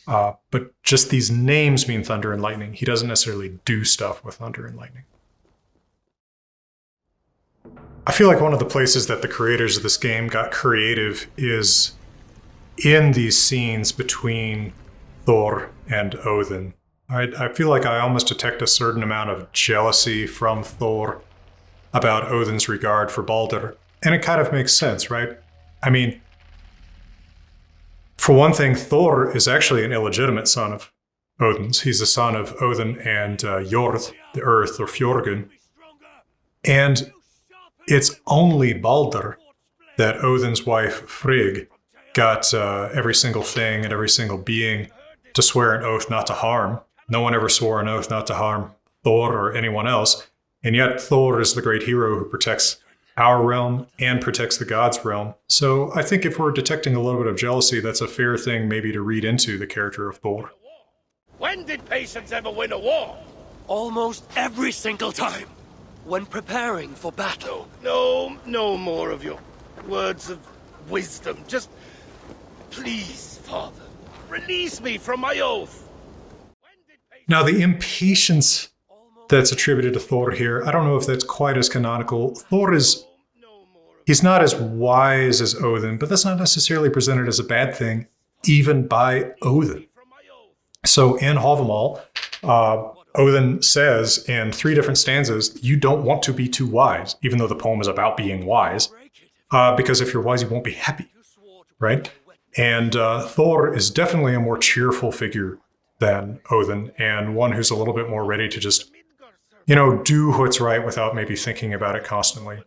Speaker 1: But just these names mean thunder and lightning. He doesn't necessarily do stuff with thunder and lightning. I feel like one of the places that the creators of this game got creative is in these scenes between Thor and Odin. I feel like I almost detect a certain amount of jealousy from Thor about Odin's regard for Baldur. And it kind of makes sense, right? I mean, for one thing, Thor is actually an illegitimate son of Odin's. He's the son of Odin and Jord, the earth, or Fjorgun. And it's only Baldur that Odin's wife, Frigg, got every single thing and every single being to swear an oath not to harm. No one ever swore an oath not to harm Thor or anyone else. And yet Thor is the great hero who protects our realm and protects the gods' realm. So I think if we're detecting a little bit of jealousy, that's a fair thing maybe to read into the character of Thor.
Speaker 2: When did patience ever win a war? Almost every single time. When preparing for battle.
Speaker 9: No more of your words of wisdom. Just, please, Father, release me from my oath.
Speaker 1: Now, the impatience that's attributed to Thor here, I don't know if that's quite as canonical. Thor he's not as wise as Odin, but that's not necessarily presented as a bad thing, even by Odin. So in Havamal, Odin says in 3 different stanzas, you don't want to be too wise, even though the poem is about being wise, because if you're wise, you won't be happy, right? And Thor is definitely a more cheerful figure than Odin, and one who's a little bit more ready to just, do what's right without maybe thinking about it constantly.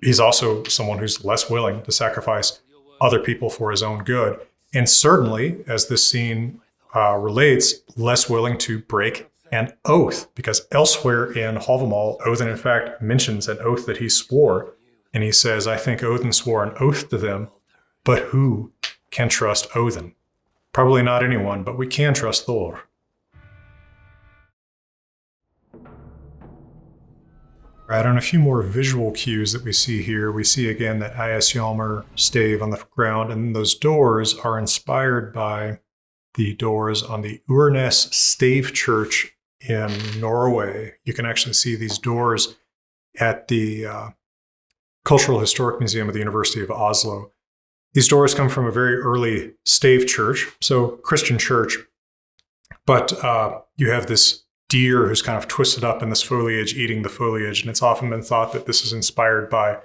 Speaker 1: He's also someone who's less willing to sacrifice other people for his own good, and certainly, as this scene relates, less willing to break an oath, because elsewhere in Havamal, Odin in fact mentions an oath that he swore, and he says, I think Odin swore an oath to them, but who can trust Odin? Probably not anyone, but we can trust Thor. Right, on a few more visual cues that we see here, we see again that Eysa stave on the ground, and those doors are inspired by the doors on the Urnes Stave Church in Norway. You can actually see these doors at the Cultural Historic Museum of the University of Oslo. These doors come from a very early stave church, so Christian church, but you have this deer who's kind of twisted up in this foliage, eating the foliage, and it's often been thought that this is inspired by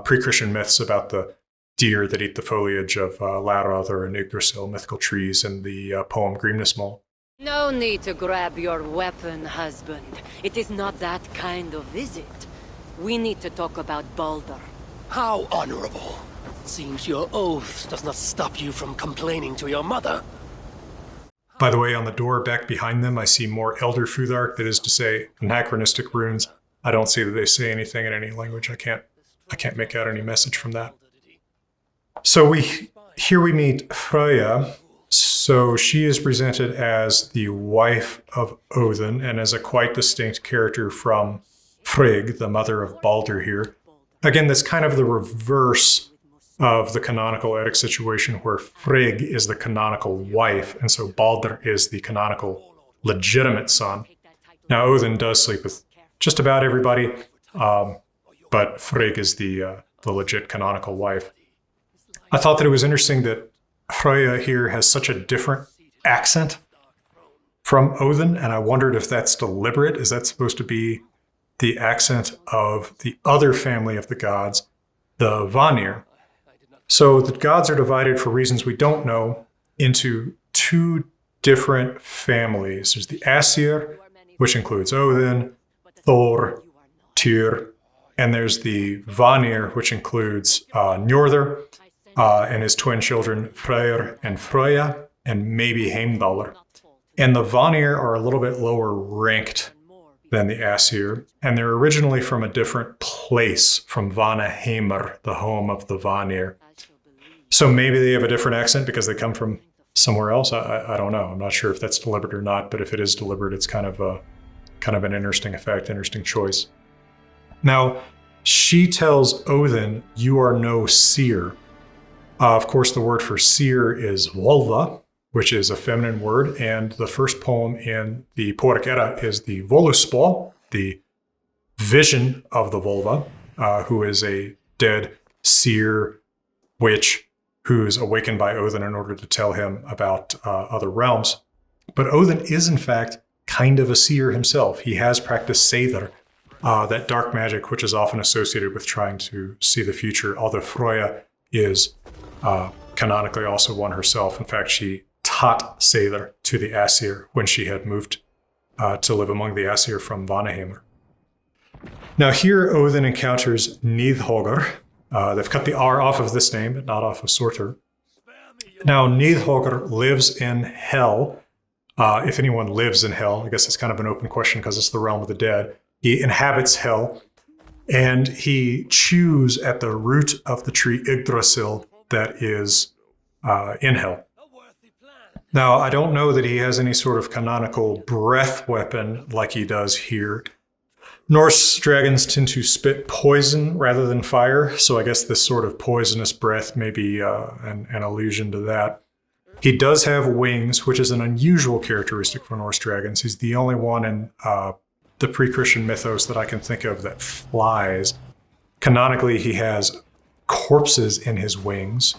Speaker 1: pre-Christian myths about the deer that eat the foliage of Larather and Yggdrasil, mythical trees, in the poem Grimnismal.
Speaker 10: No need to grab your weapon, husband. It is not that kind of visit. We need to talk about Baldur.
Speaker 2: How honorable. Seems your oath does not stop you from complaining to your mother.
Speaker 1: By the way, on the door back behind them, I see more Elder Futhark, that is to say, anachronistic runes. I don't see that they say anything in any language. I can't make out any message from that. So here we meet Freya. So she is presented as the wife of Odin and as a quite distinct character from Frigg, the mother of Baldur here. Again, that's kind of the reverse of the canonical Eddic situation where Frigg is the canonical wife, and so Baldur is the canonical legitimate son. Now, Odin does sleep with just about everybody, but Frigg is the legit canonical wife. I thought that it was interesting that Freya here has such a different accent from Odin, and I wondered if that's deliberate. Is that supposed to be the accent of the other family of the gods, the Vanir? So the gods are divided, for reasons we don't know, into 2 different families. There's the Aesir, which includes Odin, Thor, Tyr, and there's the Vanir, which includes Njordr and his twin children, Freyr and Freya, and maybe Heimdallr. And the Vanir are a little bit lower ranked than the Aesir, and they're originally from a different place, from Vanaheimr, the home of the Vanir. So maybe they have a different accent because they come from somewhere else. I don't know. I'm not sure if that's deliberate or not, but if it is deliberate, it's kind of an interesting effect, interesting choice. Now, she tells Odin, you are no seer. Of course, the word for seer is volva, which is a feminine word, and the first poem in the Poetic Edda is the Voluspa, the vision of the Volva, who is a dead seer witch who's awakened by Odin in order to tell him about other realms. But Odin is, in fact, kind of a seer himself. He has practiced Surtr, that dark magic which is often associated with trying to see the future, although Freya is canonically also one herself. In fact, she taught Surtr to the Aesir when she had moved to live among the Aesir from Vanaheimr. Now here Odin encounters Nidhogr. They've cut the R off of this name, but not off of Surtr. Now, Nidhogr lives in hell. If anyone lives in hell, I guess it's kind of an open question because it's the realm of the dead. He inhabits hell, and he chews at the root of the tree Yggdrasil that is in hell. Now, I don't know that he has any sort of canonical breath weapon like he does here. Norse dragons tend to spit poison rather than fire, so I guess this sort of poisonous breath may be an allusion to that. He does have wings, which is an unusual characteristic for Norse dragons. He's the only one in the pre-Christian mythos that I can think of that flies. Canonically, he has corpses in his wings.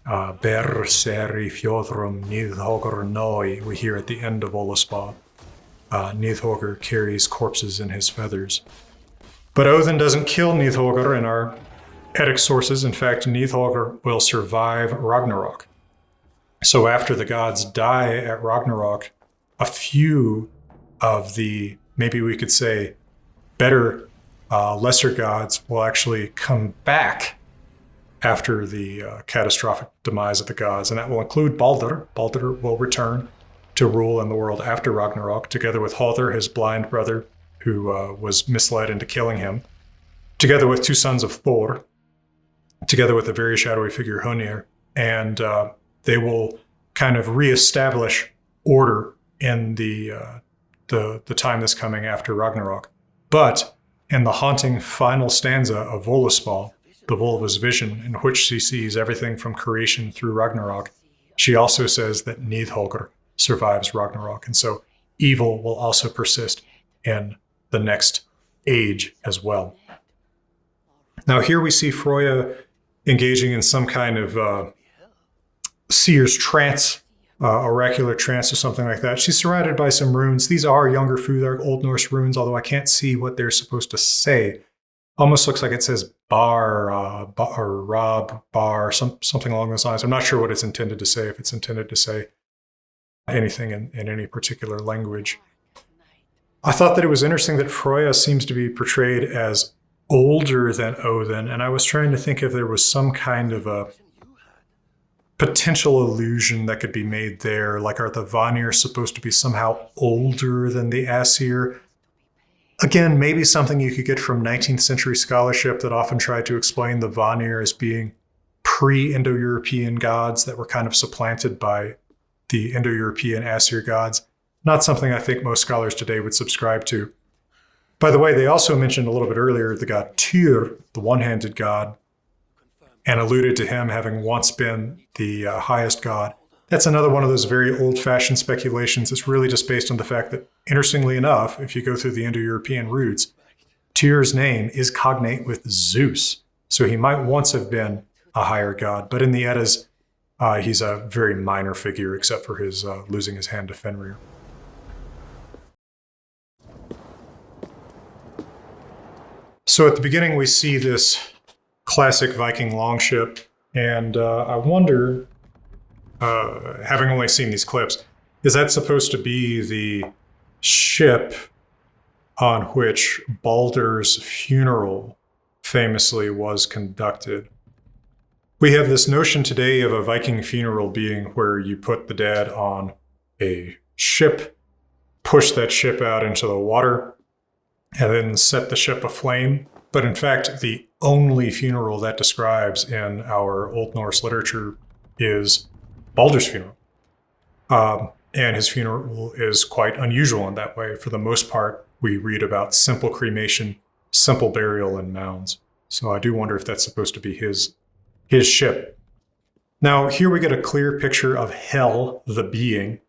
Speaker 1: Ber seri fjodrum Nidhogr noi, we hear at the end of Olaspa. Nidhogr carries corpses in his feathers. But Odin doesn't kill Nidhogr in our Eddic sources. In fact, Nidhogr will survive Ragnarok. So after the gods die at Ragnarok, a few of the, maybe we could say, better, lesser gods will actually come back after the catastrophic demise of the gods. And that will include Baldur. Baldur will return to rule in the world after Ragnarok, together with Hother, his blind brother, who was misled into killing him, together with two sons of Thor, together with a very shadowy figure, Honir, and they will kind of reestablish order in the time that's coming after Ragnarok. But in the haunting final stanza of Völuspá, the Volva's vision, in which she sees everything from creation through Ragnarok, she also says that Nidhogr survives Ragnarok. And so evil will also persist in the next age as well. Now here we see Freya engaging in some kind of seer's trance, oracular trance or something like that. She's surrounded by some runes. These are younger Futhark Old Norse runes, although I can't see what they're supposed to say. Almost looks like it says bar, or rob, bar, something along those lines. I'm not sure what it's intended to say, if it's intended to say anything in any particular language. I thought that it was interesting that Freya seems to be portrayed as older than Odin, and I was trying to think if there was some kind of a potential illusion that could be made there, like are the Vanir supposed to be somehow older than the Aesir? Again, maybe something you could get from 19th century scholarship that often tried to explain the Vanir as being pre-Indo-European gods that were kind of supplanted by the Indo-European Aesir gods. Not something I think most scholars today would subscribe to. By the way, they also mentioned a little bit earlier the god Tyr, the one-handed god, and alluded to him having once been the highest god. That's another one of those very old-fashioned speculations. It's really just based on the fact that, interestingly enough, if you go through the Indo-European roots, Tyr's name is cognate with Zeus. So he might once have been a higher god, but in the Eddas, he's a very minor figure, except for his losing his hand to Fenrir. So at the beginning, we see this classic Viking longship, and I wonder, having only seen these clips, is that supposed to be the ship on which Baldur's funeral famously was conducted? We have this notion today of a Viking funeral being where you put the dead on a ship, push that ship out into the water, and then set the ship aflame. But in fact, the only funeral that describes in our Old Norse literature is Baldur's funeral. And his funeral is quite unusual in that way. For the most part, we read about simple cremation, simple burial in mounds. So I do wonder if that's supposed to be his ship. Now, here we get a clear picture of Hel, the being.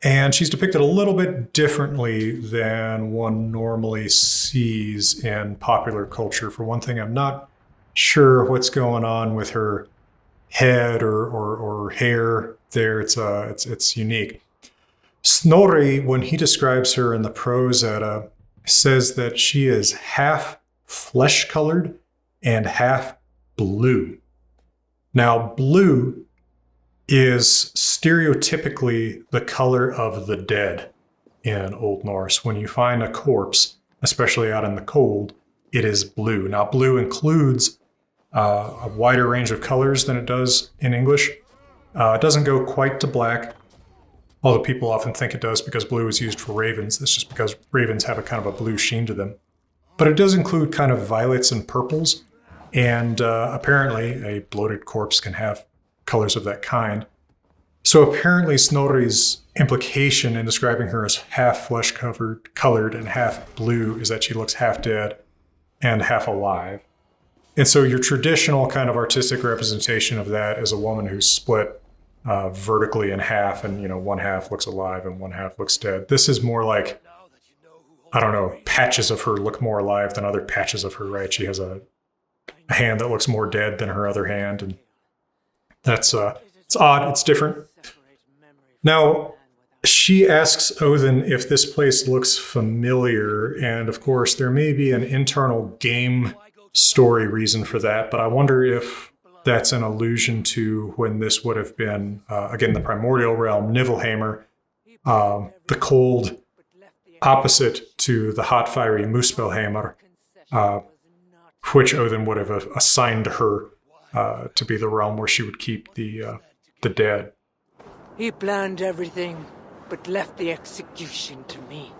Speaker 1: And she's depicted a little bit differently than one normally sees in popular culture. For one thing, I'm not sure what's going on with her head or hair there. It's unique. Snorri, when he describes her in the Prose Edda, says that she is half flesh-colored and half blue. Now, blue is stereotypically the color of the dead in Old Norse. When you find a corpse, especially out in the cold, it is blue. Now, blue includes a wider range of colors than it does in English. It doesn't go quite to black, although people often think it does because blue is used for ravens. That's just because ravens have a kind of a blue sheen to them. But it does include kind of violets and purples, and apparently a bloated corpse can have colors of that kind. So apparently Snorri's implication in describing her as half flesh-colored and half blue is that she looks half dead and half alive. And so your traditional kind of artistic representation of that is a woman who's split vertically in half, and one half looks alive and one half looks dead. This is more like, I don't know, patches of her look more alive than other patches of her, right? She has a hand that looks more dead than her other hand, and that's it's odd, it's different. Now, she asks Odin if this place looks familiar, and of course there may be an internal game story reason for that, but I wonder if that's an allusion to when this would have been, again, the primordial realm, Niflheimr, the cold opposite to the hot, fiery Muspelheim, which Odin would have assigned her to be the realm where she would keep the dead.
Speaker 7: He planned everything, but left the execution to me.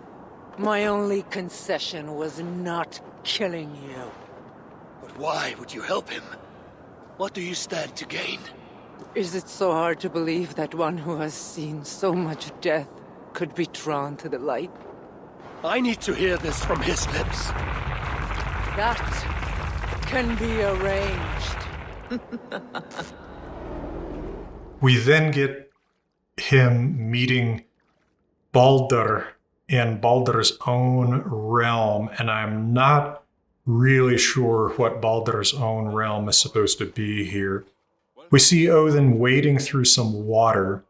Speaker 7: My only concession was not killing you.
Speaker 2: But why would you help him? What do you stand to gain?
Speaker 7: Is it so hard to believe that one who has seen so much death could be drawn to the light?
Speaker 2: I need to hear this from his lips.
Speaker 7: That can be arranged.
Speaker 1: We then get him meeting Baldur in Baldur's own realm, and I'm not really sure what Baldur's own realm is supposed to be here. We see Odin wading through some water,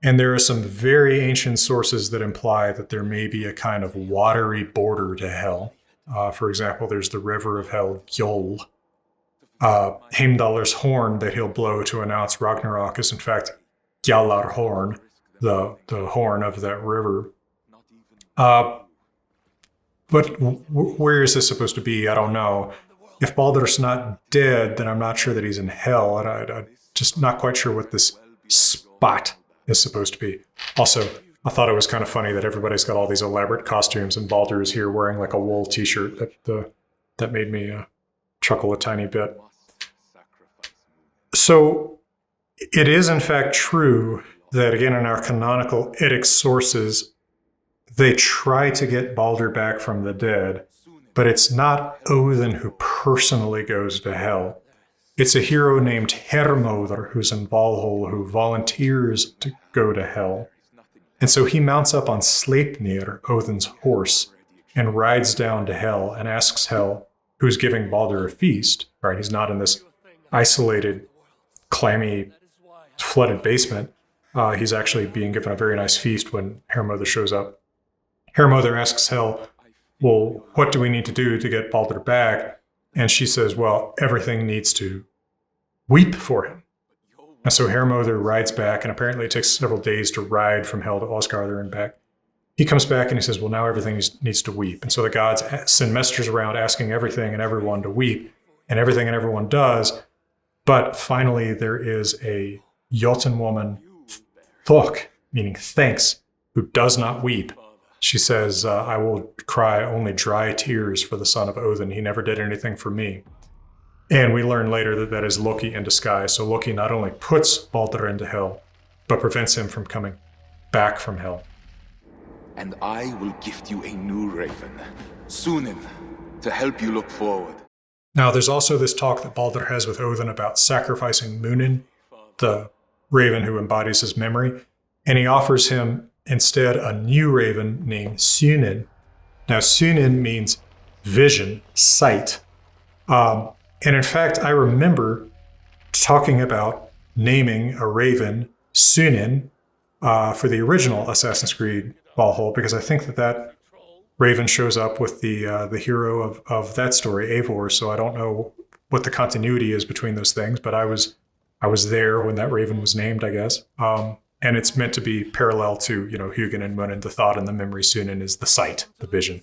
Speaker 1: and there are some very ancient sources that imply that there may be a kind of watery border to hell. For example, there's the river of hell, Gjol. Heimdallr's horn that he'll blow to announce Ragnarok is in fact Gjallar horn, the horn of that river. But where is this supposed to be? I don't know. If Baldur's not dead, then I'm not sure that he's in hell, and I'm just not quite sure what this spot is supposed to be. Also, I thought it was kind of funny that everybody's got all these elaborate costumes, and Baldur is here wearing like a wool t-shirt. That made me chuckle a tiny bit. So it is in fact true that, again, in our canonical Eddic sources, they try to get Baldur back from the dead, but it's not Odin who personally goes to hell. It's a hero named Hermodr who's in Valhalla who volunteers to go to hell. And so he mounts up on Sleipnir, Odin's horse, and rides down to hell and asks hell who's giving Baldur a feast. Right? He's not in this isolated, clammy, flooded basement. He's actually being given a very nice feast when Hermodr shows up. Hermodr asks Hel, well, what do we need to do to get Baldur back? And she says, well, everything needs to weep for him. And so Hermodr rides back, and apparently it takes several days to ride from Hel to Asgardr and back. He comes back and he says, well, now everything needs to weep. And so the gods send messengers around asking everything and everyone to weep, and everything and everyone does. But finally, there is a Jotun woman, Thok, meaning thanks, who does not weep. She says, I will cry only dry tears for the son of Odin. He never did anything for me. And we learn later that that is Loki in disguise. So Loki not only puts Baldur into hell, but prevents him from coming back from hell.
Speaker 11: And I will gift you a new raven, Sunin, to help you look forward.
Speaker 1: Now, there's also this talk that Baldur has with Odin about sacrificing Munin, the raven who embodies his memory, and he offers him instead a new raven named Sunin. Now, Sunin means vision, sight. And in fact, I remember talking about naming a raven Sunin for the original Assassin's Creed Valhalla, because I think that raven shows up with the hero of that story, Eivor. So I don't know what the continuity is between those things, but I was there when that raven was named, I guess. And it's meant to be parallel to, Hugin and Munin. The thought and the memory Sunin is the sight, the vision.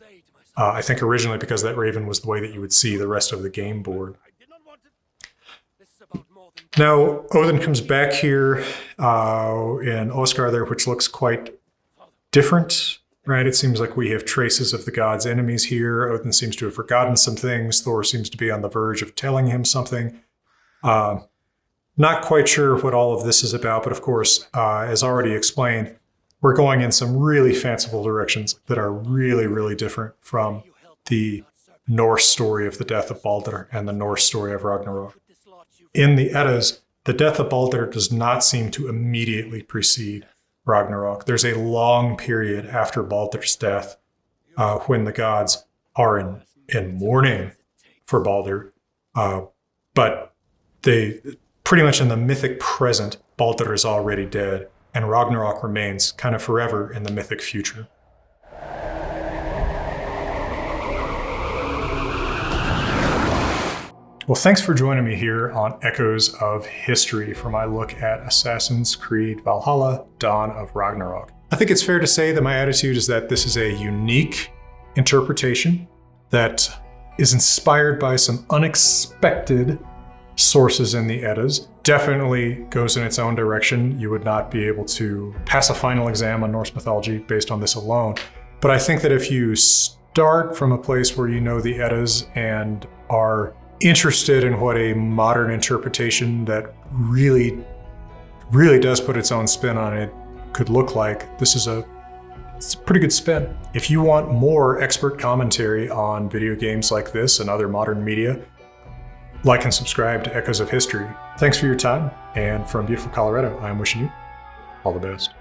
Speaker 1: I think originally because that raven was the way that you would see the rest of the game board. Now, Odin comes back here in Oscar there, which looks quite different, right? It seems like we have traces of the god's enemies here. Odin seems to have forgotten some things. Thor seems to be on the verge of telling him something. Not quite sure what all of this is about, but of course, as already explained, we're going in some really fanciful directions that are really, really different from the Norse story of the death of Baldur and the Norse story of Ragnarok. In the Eddas, the death of Baldur does not seem to immediately precede Ragnarok. There's a long period after Baldur's death when the gods are in mourning for Baldur, but they pretty much in the mythic present, Baldur is already dead, and Ragnarok remains kind of forever in the mythic future. Well, thanks for joining me here on Echoes of History for my look at Assassin's Creed Valhalla, Dawn of Ragnarok. I think it's fair to say that my attitude is that this is a unique interpretation that is inspired by some unexpected sources in the Eddas. Definitely goes in its own direction. You would not be able to pass a final exam on Norse mythology based on this alone. But I think that if you start from a place where you know the Eddas and are interested in what a modern interpretation that really does put its own spin on it could look like, it's a pretty good spin. If you want more expert commentary on video games like this and other modern media, like and subscribe to Echoes of History. Thanks for your time, and from beautiful Colorado, I'm wishing you all the best.